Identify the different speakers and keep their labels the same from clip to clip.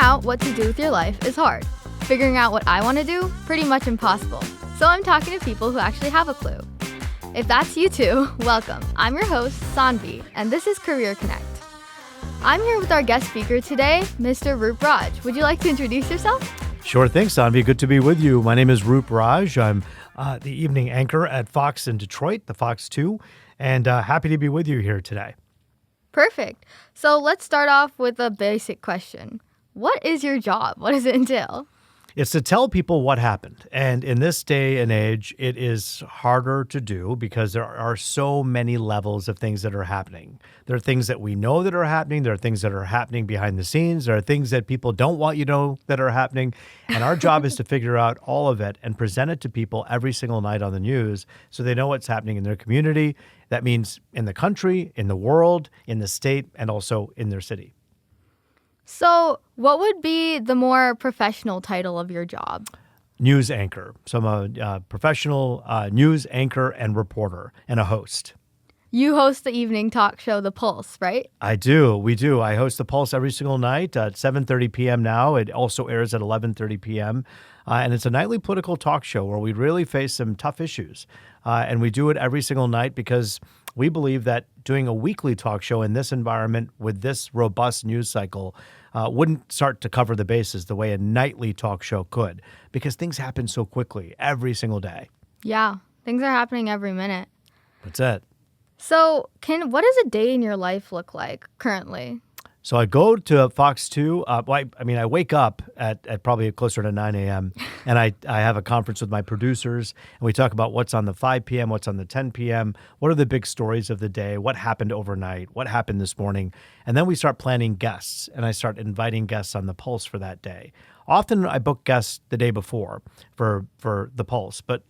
Speaker 1: out what to do with your life is hard. Figuring out what I want to do, pretty much impossible. So I'm talking to people who actually have a clue. If that's you too, welcome. I'm your host, Sanvi, and this is Career Connect. I'm here with our guest speaker today, Mr. Roop Raj. Would you like to introduce yourself?
Speaker 2: Sure thing, Sanvi. Good to be with you. My name is Roop Raj. I'm the evening anchor at Fox in Detroit, the Fox 2, and happy to be with you here today.
Speaker 1: Perfect. So let's start off with a basic question. What is your job? What does it entail?
Speaker 2: It's to tell people what happened. And in this day and age, it is harder to do because there are so many levels of things that are happening. There are things that we know that are happening. There are things that are happening behind the scenes. There are things that people don't want you to know that are happening. And our job is to figure out all of it and present it to people every single night on the news so they know what's happening in their community. That means in the country, in the world, in the state, and also in their city.
Speaker 1: So what would be the more professional title of your job?
Speaker 2: News anchor. So I'm a professional news anchor and reporter and a host.
Speaker 1: You host the evening talk show, The Pulse, right?
Speaker 2: I do. We do. I host The Pulse every single night at 7:30 p.m. now. It also airs at 11:30 p.m. And it's a nightly political talk show where we really face some tough issues. And we do it every single night because we believe that doing a weekly talk show in this environment with this robust news cycle wouldn't start to cover the bases the way a nightly talk show could, because things happen so quickly every single day.
Speaker 1: Yeah, things are happening every minute.
Speaker 2: That's it.
Speaker 1: So what does a day in your life look like currently?
Speaker 2: So I go to Fox 2. I wake up at probably closer to 9 a.m. and I have a conference with my producers, and we talk about what's on the 5 p.m., what's on the 10 p.m., what are the big stories of the day, what happened overnight, what happened this morning. And then we start planning guests, and I start inviting guests on the Pulse for that day. Often I book guests the day before for the Pulse, but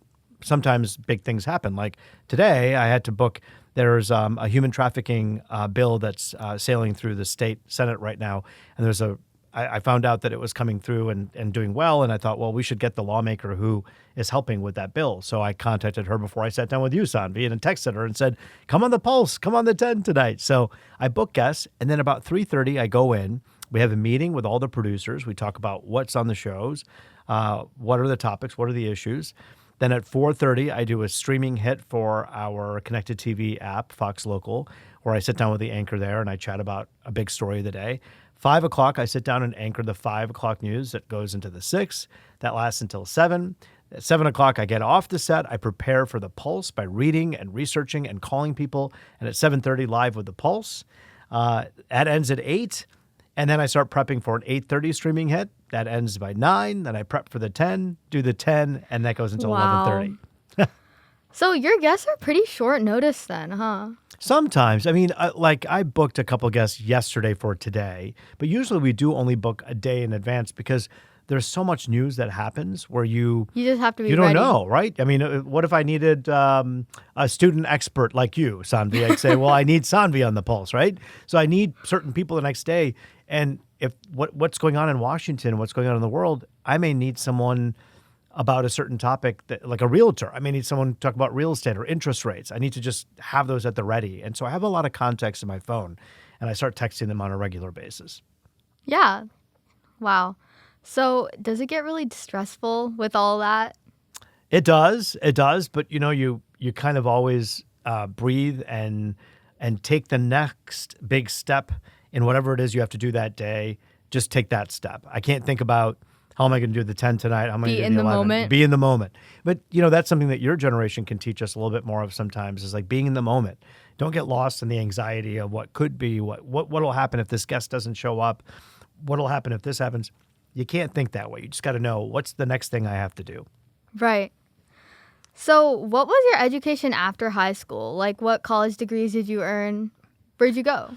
Speaker 2: sometimes big things happen. Like today, I had to book. There's a human trafficking bill that's sailing through the state Senate right now. And I found out that it was coming through and doing well. And I thought, well, we should get the lawmaker who is helping with that bill. So I contacted her before I sat down with you, Sanvi, and texted her and said, come on the Pulse, come on the 10 tonight. So I book guests. And then about 3:30, I go in. We have a meeting with all the producers. We talk about what's on the shows, what are the topics, what are the issues. Then at 4:30, I do a streaming hit for our connected TV app, Fox Local, where I sit down with the anchor there and I chat about a big story of the day. 5 o'clock, I sit down and anchor the 5 o'clock news that goes into the 6. That lasts until 7. At 7 o'clock, I get off the set. I prepare for the Pulse by reading and researching and calling people. And at 7:30, live with the Pulse. That ends at 8. And then I start prepping for an 8:30 streaming hit. That ends by 9. Then I prep for the 10, do the 10, and that goes until 11:30.
Speaker 1: So your guests are pretty short notice then, huh?
Speaker 2: Sometimes. I mean, I booked a couple guests yesterday for today, but usually we do only book a day in advance because there's so much news that happens where you
Speaker 1: just have to be
Speaker 2: you don't
Speaker 1: ready.
Speaker 2: know, right? I mean, what if I needed a student expert like you, Sanvi? I'd say, well, I need Sanvi on the Pulse, right? So I need certain people the next day. And if what's going on in Washington, what's going on in the world, I may need someone about a certain topic, like a realtor. I may need someone to talk about real estate or interest rates. I need to just have those at the ready. And so I have a lot of contacts in my phone, and I start texting them on a regular basis.
Speaker 1: Yeah. Wow. So does it get really stressful with all that?
Speaker 2: It does. But, you kind of always breathe and take the next big step in whatever it is you have to do that day. Just take that step. I can't think about how am I going to do the 10 tonight? How am I going to do the 11?
Speaker 1: Moment.
Speaker 2: Be in the moment. But, that's something that your generation can teach us a little bit more of sometimes, is like being in the moment. Don't get lost in the anxiety of what could be, what will happen if this guest doesn't show up, what will happen if this happens. You can't think that way. You just got to know what's the next thing I have to do.
Speaker 1: Right. So what was your education after high school? Like, what college degrees did you earn? Where'd you go?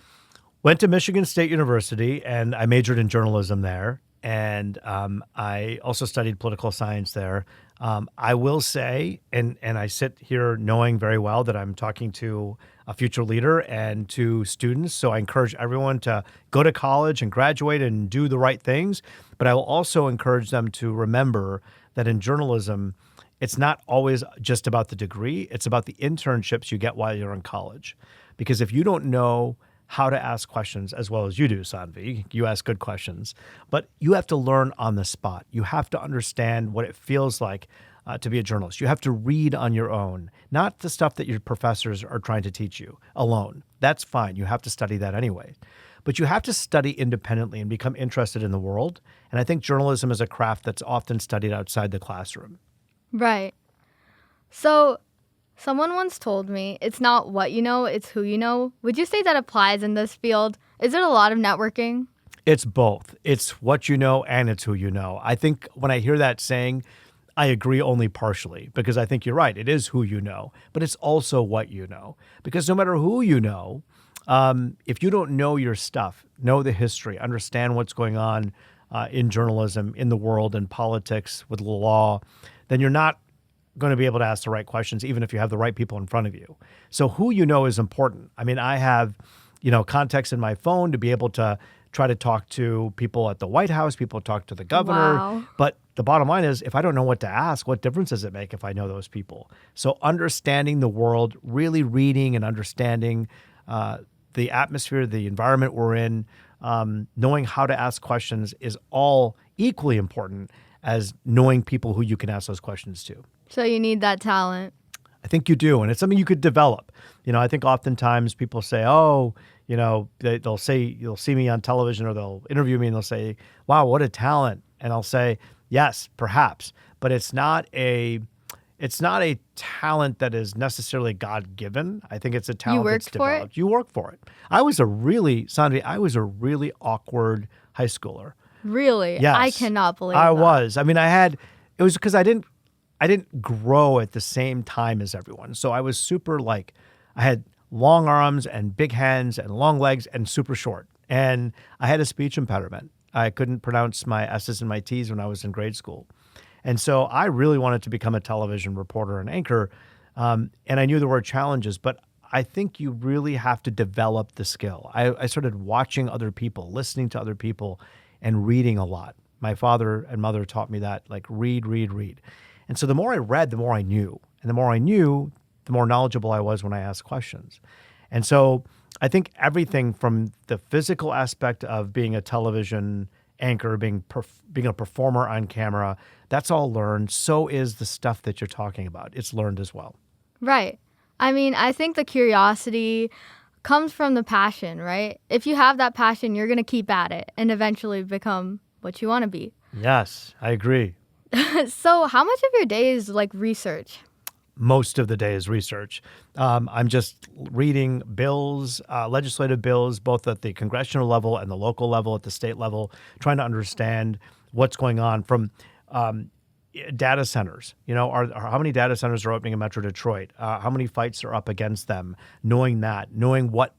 Speaker 2: Went to Michigan State University, and I majored in journalism there. And I also studied political science there. I will say, and I sit here knowing very well that I'm talking to a future leader and to students. So I encourage everyone to go to college and graduate and do the right things. But I will also encourage them to remember that in journalism, it's not always just about the degree. It's about the internships you get while you're in college. Because if you don't know how to ask questions as well as you do, Sanvi. You ask good questions, but you have to learn on the spot. You have to understand what it feels like to be a journalist. You have to read on your own, not the stuff that your professors are trying to teach you alone. That's fine. You have to study that anyway. But you have to study independently and become interested in the world. And I think journalism is a craft that's often studied outside the classroom.
Speaker 1: Right. So someone once told me it's not what you know, it's who you know. Would you say that applies in this field? Is it a lot of networking?
Speaker 2: It's both. It's what you know and it's who you know. I think when I hear that saying, I agree only partially because I think you're right. It is who you know, but it's also what you know. Because no matter who you know, if you don't know your stuff, know the history, understand what's going on in journalism, in the world, in politics, with law, then you're not going to be able to ask the right questions, even if you have the right people in front of you. So who you know is important. I mean, I have, contacts in my phone to be able to try to talk to people at the White House, people talk to the governor.
Speaker 1: Wow.
Speaker 2: But the bottom line is, if I don't know what to ask, what difference does it make if I know those people? So understanding the world, really reading and understanding the atmosphere, the environment we're in, knowing how to ask questions is all equally important as knowing people who you can ask those questions to.
Speaker 1: So you need that talent.
Speaker 2: I think you do, and it's something you could develop. I think oftentimes people say, "Oh, they'll say you'll see me on television or they'll interview me and they'll say, wow, what a talent," and I'll say, "Yes, perhaps," but it's not a talent that is necessarily God-given. I think it's a talent that's developed. You work for it. Sanvi, I was a really awkward high schooler.
Speaker 1: Really?
Speaker 2: Yes.
Speaker 1: I cannot believe that.
Speaker 2: I was. I mean, it was because I didn't grow at the same time as everyone. So I was super I had long arms and big hands and long legs and super short. And I had a speech impediment. I couldn't pronounce my S's and my T's when I was in grade school. And so I really wanted to become a television reporter and anchor. And I knew there were challenges, but I think you really have to develop the skill. I started watching other people, listening to other people, and reading a lot. My father and mother taught me that, read. And so the more I read, the more I knew. And the more I knew, the more knowledgeable I was when I asked questions. And so I think everything from the physical aspect of being a television anchor, being a performer on camera, that's all learned. So is the stuff that you're talking about. It's learned as well.
Speaker 1: Right. I mean, I think the curiosity comes from the passion, right? If you have that passion, you're going to keep at it and eventually become what you want to be.
Speaker 2: Yes, I agree.
Speaker 1: So how much of your day is research?
Speaker 2: Most of the day is research. I'm just reading bills, legislative bills, both at the congressional level and the local level, at the state level, trying to understand what's going on from data centers. How many data centers are opening in Metro Detroit? How many fights are up against them? Knowing what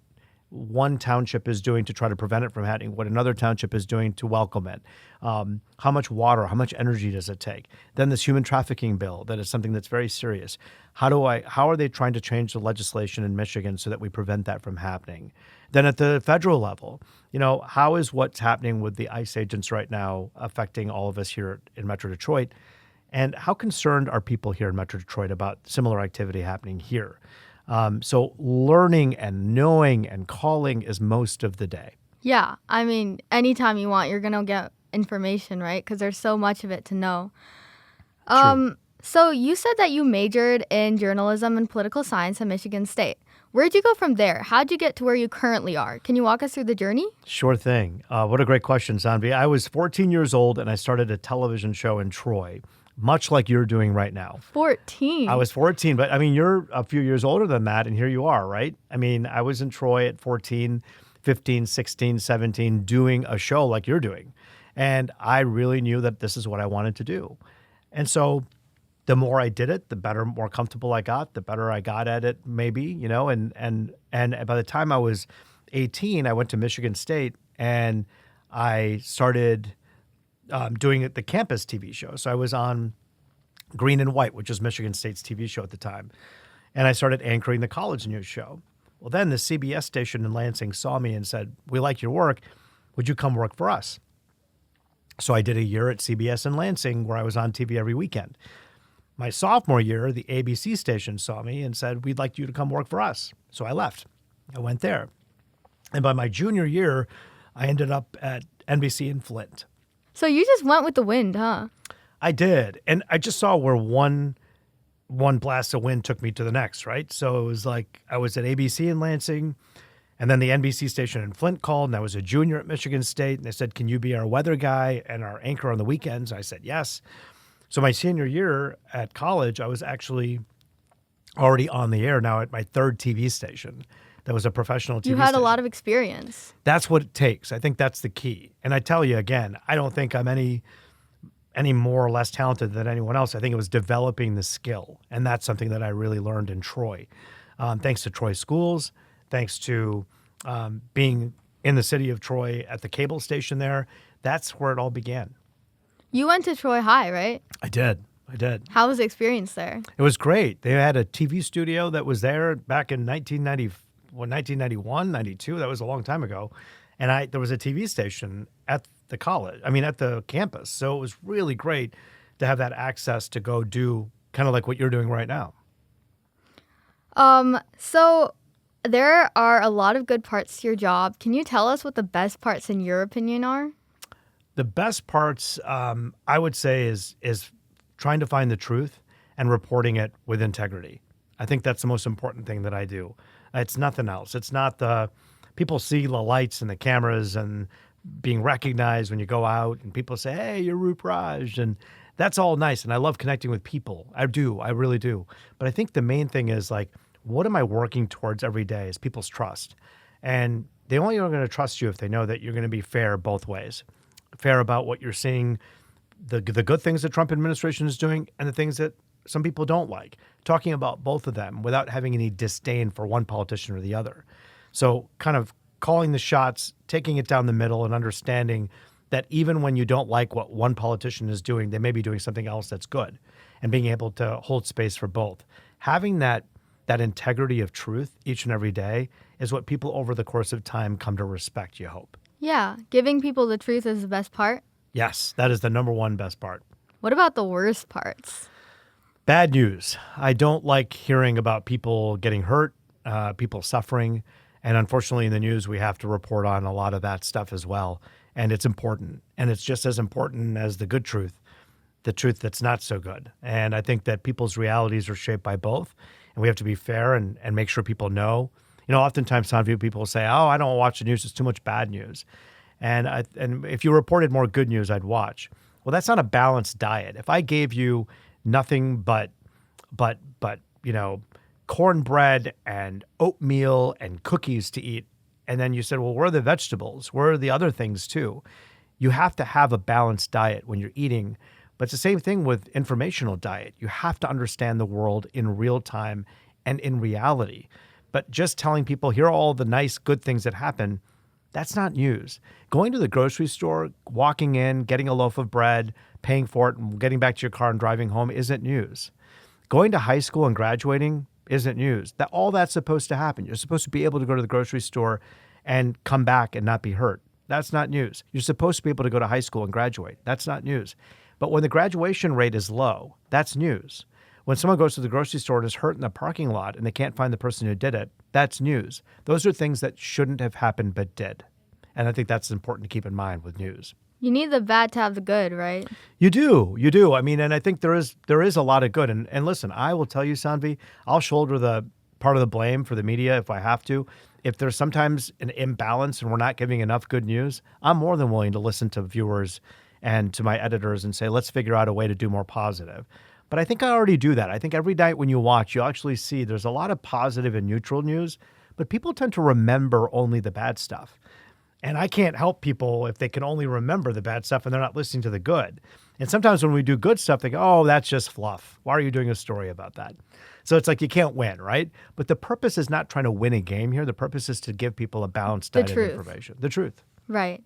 Speaker 2: one township is doing to try to prevent it from happening, what another township is doing to welcome it. How much water, how much energy does it take? Then this human trafficking bill, that is something that's very serious. How are they trying to change the legislation in Michigan so that we prevent that from happening? Then at the federal level, how is what's happening with the ICE agents right now affecting all of us here in Metro Detroit? And how concerned are people here in Metro Detroit about similar activity happening here? So learning and knowing and calling is most of the day.
Speaker 1: Yeah. I mean, anytime you want, you're going to get information, right? Because there's so much of it to know.
Speaker 2: True.
Speaker 1: So you said that you majored in journalism and political science at Michigan State. Where'd you go from there? How'd you get to where you currently are? Can you walk us through the journey?
Speaker 2: Sure thing. What a great question, Sanvi. I was 14 years old and I started a television show in Troy, much like you're doing right now.
Speaker 1: 14.
Speaker 2: I was 14, but I mean, you're a few years older than that, and here you are, right? I mean, I was in Troy at 14, 15, 16, 17, doing a show like you're doing. And I really knew that this is what I wanted to do. And so the more I did it, the better, more comfortable I got, the better I got at it, maybe, and by the time I was 18, I went to Michigan State and I started doing the campus TV show. So I was on Green and White, which was Michigan State's TV show at the time. And I started anchoring the college news show. Well, then the CBS station in Lansing saw me and said, "We like your work. Would you come work for us?" So I did a year at CBS in Lansing where I was on TV every weekend. My sophomore year, the ABC station saw me and said, "We'd like you to come work for us." So I left. I went there. And by my junior year, I ended up at NBC in Flint.
Speaker 1: So you just went with the wind, huh?
Speaker 2: I did. And I just saw where one blast of wind took me to the next, right? So it was like I was at ABC in Lansing, and then the NBC station in Flint called, and I was a junior at Michigan State, and they said, can you be our weather guy and our anchor on the weekends? I said, yes. So my senior year at college, I was actually already on the air now at my third TV station. That was a professional TV
Speaker 1: You had
Speaker 2: station.
Speaker 1: a lot of experience.
Speaker 2: That's what it takes. I think that's the key. And I tell you again, I don't think I'm any more or less talented than anyone else. I think it was developing the skill. And that's something that I really learned in Troy. Thanks to Troy schools, thanks to being in the city of Troy at the cable station there. That's where it all began.
Speaker 1: You went to Troy High, right?
Speaker 2: I did.
Speaker 1: How was the experience there?
Speaker 2: It was great. They had a TV studio that was there back in 1991, 92. That was a long time ago. And there was a TV station at the college, at the campus. So it was really great to have that access to go do kind of like what you're doing right now.
Speaker 1: So there are a lot of good parts to your job. Can you tell us what the best parts in your opinion are?
Speaker 2: The best parts, I would say, is trying to find the truth and reporting it with integrity. I think that's the most important thing that I do. It's nothing else. It's not people see the lights and the cameras and being recognized when you go out and people say, hey, you're Roop Raj. And that's all nice. And I love connecting with people. I really do. But I think the main thing is like, what am I working towards every day is people's trust. And they only are going to trust you if they know that you're going to be fair both ways. Fair about what you're seeing, the good things the Trump administration is doing and the things that some people don't like, talking about both of them without having any disdain for one politician or the other. So kind of calling the shots, taking it down the middle and understanding that even when you don't like what one politician is doing, they may be doing something else that's good and being able to hold space for both. Having that integrity of truth each and every day is what people over the course of time come to respect, you hope.
Speaker 1: Yeah, giving people the truth is the best part.
Speaker 2: Yes, that is the number one best part.
Speaker 1: What about the worst parts?
Speaker 2: Bad news. I don't like hearing about people getting hurt, people suffering. And unfortunately, in the news, we have to report on a lot of that stuff as well. And it's important. And it's just as important as the good truth, the truth that's not so good. And I think that people's realities are shaped by both. And we have to be fair and make sure people know. Oftentimes, some people say, oh, I don't watch the news. It's too much bad news. And if you reported more good news, I'd watch. Well, that's not a balanced diet. If I gave you nothing but cornbread and oatmeal and cookies to eat, and then you said, well, where are the vegetables? Where are the other things too? You have to have a balanced diet when you're eating. But it's the same thing with informational diet. You have to understand the world in real time and in reality. But just telling people, here are all the nice, good things that happen, that's not news. Going to the grocery store, walking in, getting a loaf of bread, paying for it, and getting back to your car and driving home isn't news. Going to high school and graduating isn't news. All that's supposed to happen. You're supposed to be able to go to the grocery store and come back and not be hurt. That's not news. You're supposed to be able to go to high school and graduate. That's not news. But when the graduation rate is low, that's news. When someone goes to the grocery store and is hurt in the parking lot and they can't find the person who did it, that's news. Those are things that shouldn't have happened but did. And I think that's important to keep in mind with news.
Speaker 1: You need the bad to have the good, right?
Speaker 2: You do. And I think there is a lot of good. And listen, I will tell you, Sanvi, I'll shoulder the part of the blame for the media if I have to. If there's sometimes an imbalance and we're not giving enough good news, I'm more than willing to listen to viewers and to my editors and say, let's figure out a way to do more positive. But I think I already do that. I think every night when you watch, you actually see there's a lot of positive and neutral news, but people tend to remember only the bad stuff. And I can't help people if they can only remember the bad stuff and they're not listening to the good. And sometimes when we do good stuff, they go, oh, that's just fluff. Why are you doing a story about that? So it's like you can't win, right? But the purpose is not trying to win a game here. The purpose is to give people a balanced diet of information. The truth.
Speaker 1: Right.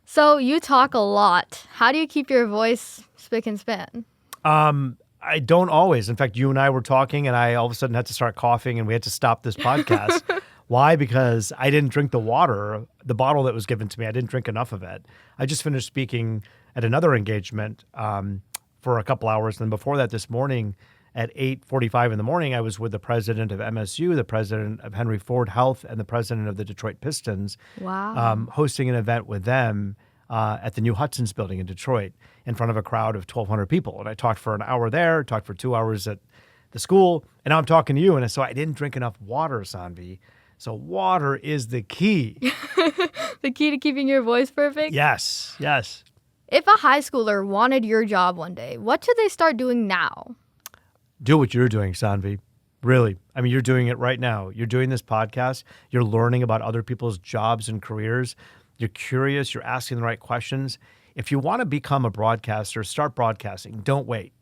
Speaker 1: So you talk a lot. How do you keep your voice spick and span?
Speaker 2: I don't always. In fact, you and I were talking and I all of a sudden had to start coughing and we had to stop this podcast. Why? Because I didn't drink the water, the bottle that was given to me. I didn't drink enough of it. I just finished speaking at another engagement for a couple hours. And before that this morning at 8:45 in the morning, I was with the president of MSU, the president of Henry Ford Health, and the president of the Detroit Pistons,
Speaker 1: Wow.
Speaker 2: hosting an event with them at the new Hudson's building in Detroit in front of a crowd of 1,200 people. And I talked for an hour there, talked for 2 hours at the school, and now I'm talking to you. And so I didn't drink enough water, Sanvi. So water is the key.
Speaker 1: The key to keeping your voice perfect?
Speaker 2: Yes, yes.
Speaker 1: If a high schooler wanted your job one day, what should they start doing now?
Speaker 2: Do what you're doing, Sanvi. Really. I mean, you're doing it right now. You're doing this podcast. You're learning about other people's jobs and careers. You're curious. You're asking the right questions. If you want to become a broadcaster, start broadcasting. Don't wait.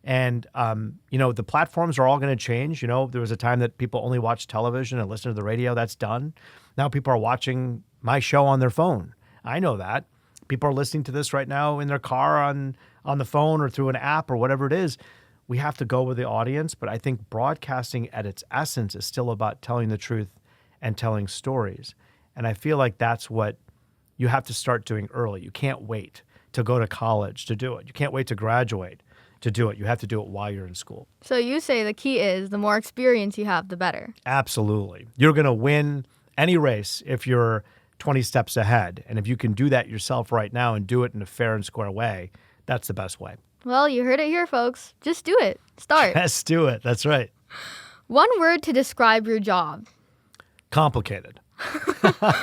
Speaker 2: And, the platforms are all going to change. There was a time that people only watched television and listened to the radio. That's done. Now people are watching my show on their phone. I know that. People are listening to this right now in their car, on the phone, or through an app or whatever it is. We have to go with the audience. But I think broadcasting at its essence is still about telling the truth and telling stories. And I feel like that's what you have to start doing early. You can't wait to go to college to do it. You can't wait to graduate to do it. You have to do it while you're in school.
Speaker 1: So you say the key is the more experience you have, the better.
Speaker 2: Absolutely. You're going to win any race if you're 20 steps ahead. And if you can do that yourself right now and do it in a fair and square way, that's the best way.
Speaker 1: Well, you heard it here, folks. Just do it. Start.
Speaker 2: Just do it. That's right.
Speaker 1: One word to describe your job.
Speaker 2: Complicated.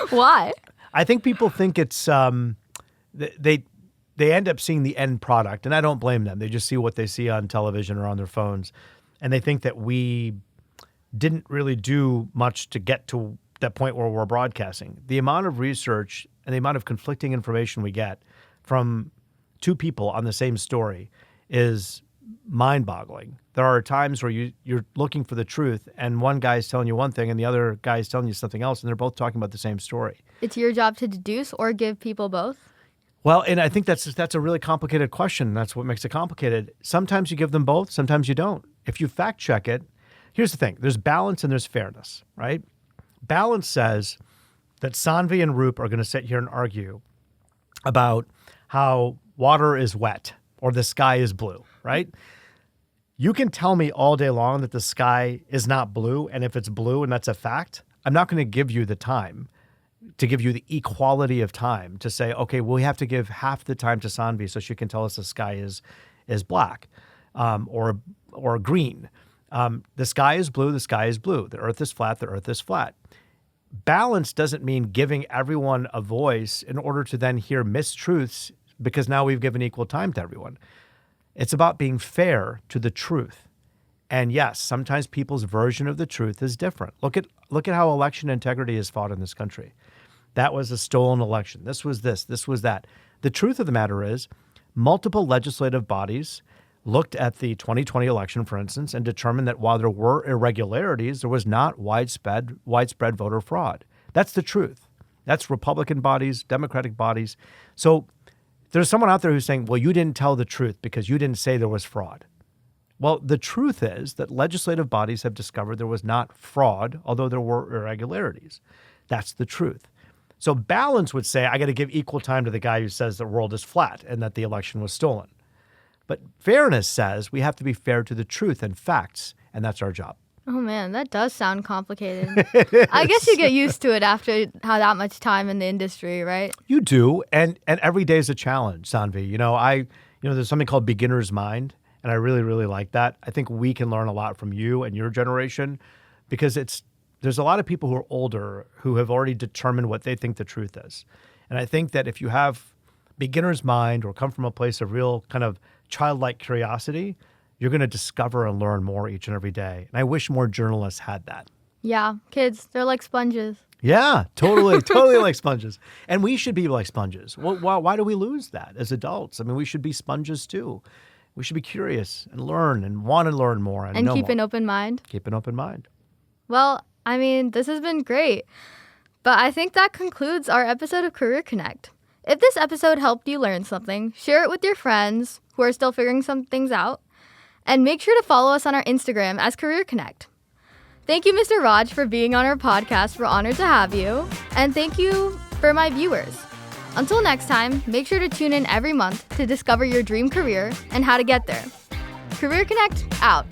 Speaker 1: Why?
Speaker 2: I think people think it's they end up seeing the end product, and I don't blame them. They just see what they see on television or on their phones, and they think that we didn't really do much to get to that point where we're broadcasting. The amount of research and the amount of conflicting information we get from two people on the same story is mind-boggling. There are times where you're looking for the truth, and one guy is telling you one thing and the other guy is telling you something else, and they're both talking about the same story.
Speaker 1: It's your job to deduce or give people both?
Speaker 2: Well, and I think that's a really complicated question. That's what makes it complicated. Sometimes you give them both, sometimes you don't. If you fact check it, here's the thing. There's balance and there's fairness, right? Balance says that Sanvi and Roop are going to sit here and argue about how water is wet or the sky is blue, right? You can tell me all day long that the sky is not blue, and if it's blue and that's a fact, I'm not going to give you the time to give you the equality of time to say, okay, well, we have to give half the time to Sanvi so she can tell us the sky is black or green. The sky is blue, the sky is blue. The earth is flat, the earth is flat. Balance doesn't mean giving everyone a voice in order to then hear mistruths because now we've given equal time to everyone. It's about being fair to the truth. And yes, sometimes people's version of the truth is different. Look at how election integrity is fought in this country. That was a stolen election. This was that. The truth of the matter is multiple legislative bodies looked at the 2020 election, for instance, and determined that while there were irregularities, there was not widespread voter fraud. That's the truth. That's Republican bodies, Democratic bodies. So there's someone out there who's saying, well, you didn't tell the truth because you didn't say there was fraud. Well, the truth is that legislative bodies have discovered there was not fraud, although there were irregularities. That's the truth. So balance would say, I got to give equal time to the guy who says the world is flat and that the election was stolen. But fairness says we have to be fair to the truth and facts, and that's our job.
Speaker 1: Oh, man, that does sound complicated. I guess you get used to it after that much time in the industry, right?
Speaker 2: You do, and every day is a challenge, Sanvi. There's something called beginner's mind, and I really, really like that. I think we can learn a lot from you and your generation because there's a lot of people who are older who have already determined what they think the truth is. And I think that if you have beginner's mind or come from a place of real kind of childlike curiosity, you're going to discover and learn more each and every day. And I wish more journalists had that.
Speaker 1: Yeah, kids, they're like sponges.
Speaker 2: Yeah, totally like sponges. And we should be like sponges. Why do we lose that as adults? I mean, we should be sponges too. We should be curious and learn and want to learn more. And know
Speaker 1: keep
Speaker 2: more.
Speaker 1: An open mind.
Speaker 2: Keep an open mind.
Speaker 1: Well, I mean, this has been great. But I think that concludes our episode of Career Connect. If this episode helped you learn something, share it with your friends who are still figuring some things out. And make sure to follow us on our Instagram as Career Connect. Thank you, Mr. Raj, for being on our podcast. We're honored to have you. And thank you for my viewers. Until next time, make sure to tune in every month to discover your dream career and how to get there. Career Connect, out.